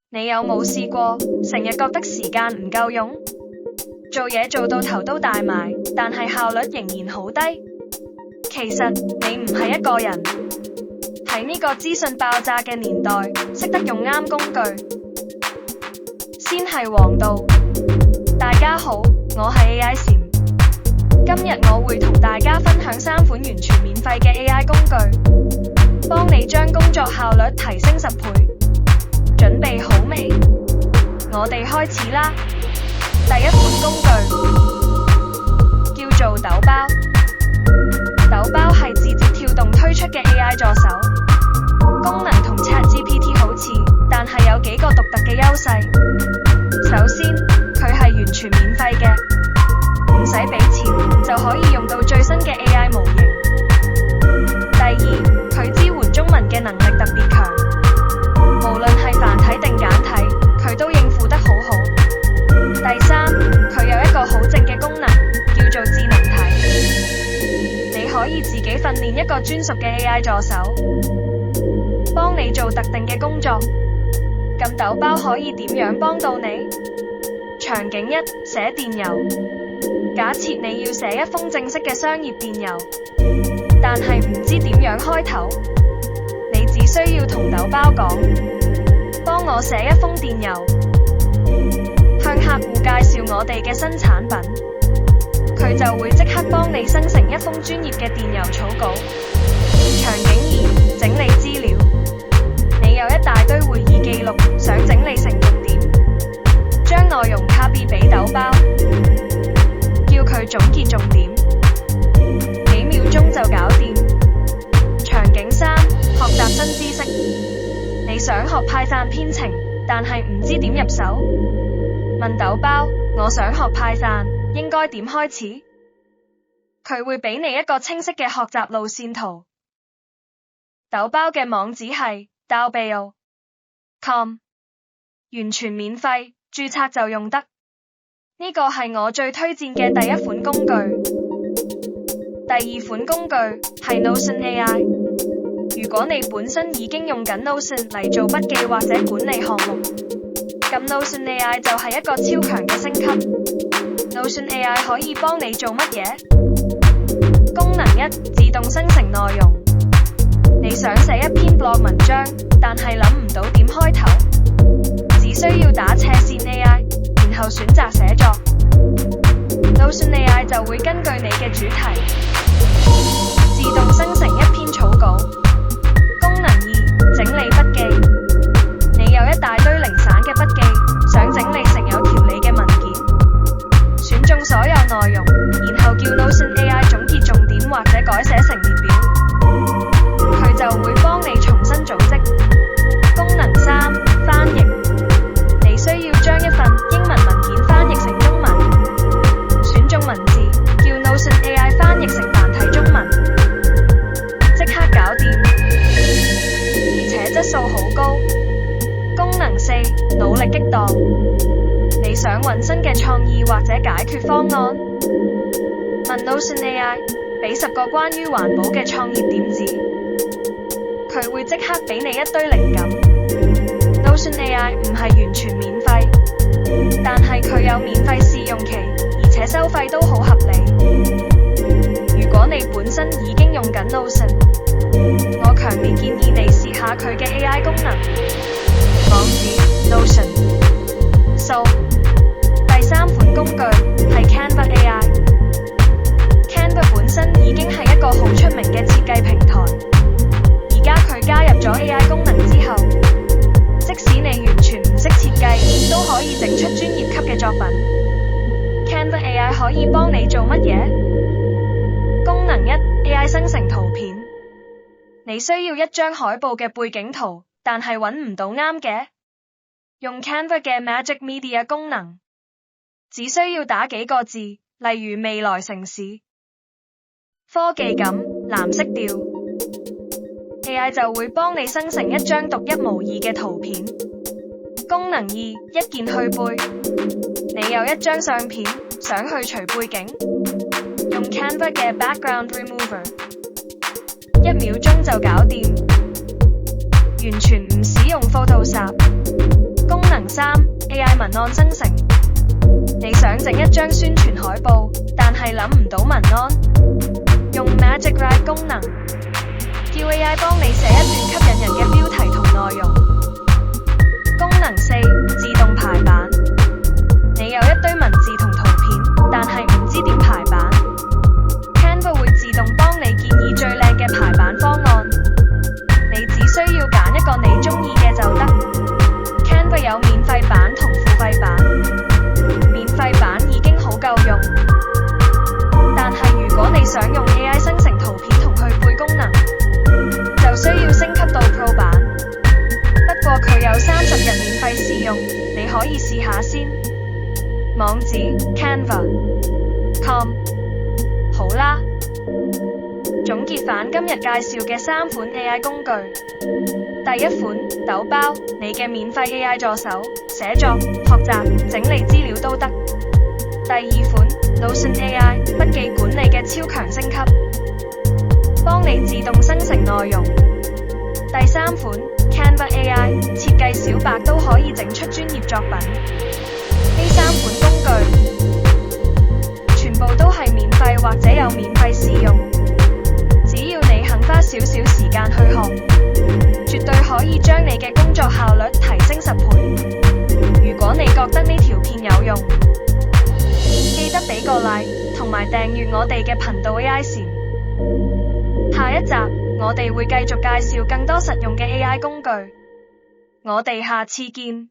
你有冇試過成日覺得時間唔夠用，做嘢做到頭都大埋，但係效率仍然好低？其實你唔係一個人，喺呢個資訊爆炸嘅年代，識得用啱工具先係王道。大家好，我係 AI 嬋，今日我會同大家分享3款完全免費嘅 AI 工具，幫你將工作效率提升10倍。準備好未？我哋開始啦！第一款工具叫做豆包。豆包係字節跳動推出嘅 AI 助手，功能同 ChatGPT 好似，但係有幾個獨特嘅優勢。首先，佢係完全免費嘅，唔使俾錢就可以用到最新嘅 AI 模型。第二，佢支援中文嘅能力特別強，無論係繁體定簡體，佢都應付得好好。第三，佢有一個好正嘅功能，叫做智能體，你可以自己訓練一個專屬嘅 AI 助手，幫你做特定嘅工作。咁豆包可以點樣幫到你？場景1，寫電郵。假設你要寫一封正式嘅商業電郵，但係唔知點樣開頭，你只需要同豆包講，幫我寫一封電郵，向客戶介紹我哋嘅新產品，佢就會即刻幫你生成一封專業嘅電郵草稿。場景2，整理資料。你有一大堆會議記錄，想整理成重點，將內容 copy 俾豆包，叫佢總結重點，幾秒鐘就搞掂。場景3，學習新知識。你想學派散編程，但係唔知點入手，問豆包，我想學派散，應該點開始？佢會俾你一個清晰嘅學習路線圖。豆包嘅網址係 Doubao.com， 完全免費，註冊就用得。呢個係我最推薦嘅第一款工具。第二款工具係 Notion AI。如果你本身已經用緊 Notion 嚟做筆記或者管理項目，咁 Notion AI 就係一個超強嘅升級。Notion AI 可以幫你做乜嘢？功能1，自動生成內容。你想寫一篇 blog 文章，但係諗唔到點開頭，只需要打斜線 AI， 然後選擇寫作， Notion AI 就會根據你嘅主題，自動生成一篇草稿。功能2，整理筆記。你有一大堆零散嘅筆記，想整理成有條理嘅文件，選中所有內容，然後叫 Notion AI 總結重點或者改寫成列表，佢就會幫你重新組織。功能3，翻譯。你需要將一份英文文件翻譯成中文，選中文字，叫 Notion AI 翻譯成繁體中文，即刻搞掂，而且質素好高。功能4，腦力激盪。你想搵新嘅創意或者解決方案？問 Notion AI， 俾10個關於環保嘅創業點子，佢會即刻俾你一堆靈感。Notion AI 唔係完全免費，但係佢有免費試用期，而且收費都好合理。如果你本身已經用緊 Notion， 我強烈建議你試下佢嘅 AI 功能。網址 Notion。So， 第3款工具係 Canva AI。Canva 本身已經係一個好出名嘅設計平台，而家佢加入咗 AI 功能之後，即使你完全唔識設計，都可以整出專業級嘅作品。Canva AI 可以幫你做乜嘢？功能1， AI 生成圖片。你需要一張海報嘅背景圖，但係揾唔到啱嘅，用 Canva 嘅 Magic Media 功能，只需要打幾個字，例如未來城市、科技感、藍色調， AI 就會幫你生成一張獨一無二嘅圖片。功能2，一鍵去背。你有一張相片，想去除背景，用 Canva 嘅 Background Remover， 1秒鐘就搞掂，完全唔使用 Photoshop。功文案生成。你想整一張宣傳海報，但係諗唔到文案，用 Magic Write 功能，叫 AI 幫你寫一段吸引人嘅標題同內容。功能4：自動排版。你有一堆文字同圖片，但係唔知點排版。Canva 會自動幫你建議最靚嘅排版方案，你只需要揀一個你中意嘅就得。Canva 有免費版同付費版，免費版已經好夠用，但係如果你想用 AI 生成圖片同去背功能，就需要升級到 Pro 版。不過佢有30日免費試用，你可以試下先。網址 canva.com。 好啦，總結返今日介紹嘅3款 AI 工具。第一款，豆包，你嘅免費 AI 助手，寫作、學習、整理資料都得。第二款，Notion AI， 筆記管理嘅超強升級，幫你自動生成內容。第三款，Canva AI， 設計小白都可以整出專業作品。呢3款工具全部都係免費或者有免費試用，只要你肯花少少時間去學，絕對可以將你嘅工作效率提升10倍。如果你覺得呢條片有用，記得俾個 like 同埋訂閱我哋嘅頻道 AI 禪。下一集我哋會繼續介紹更多實用嘅 AI 工具，我哋下次見。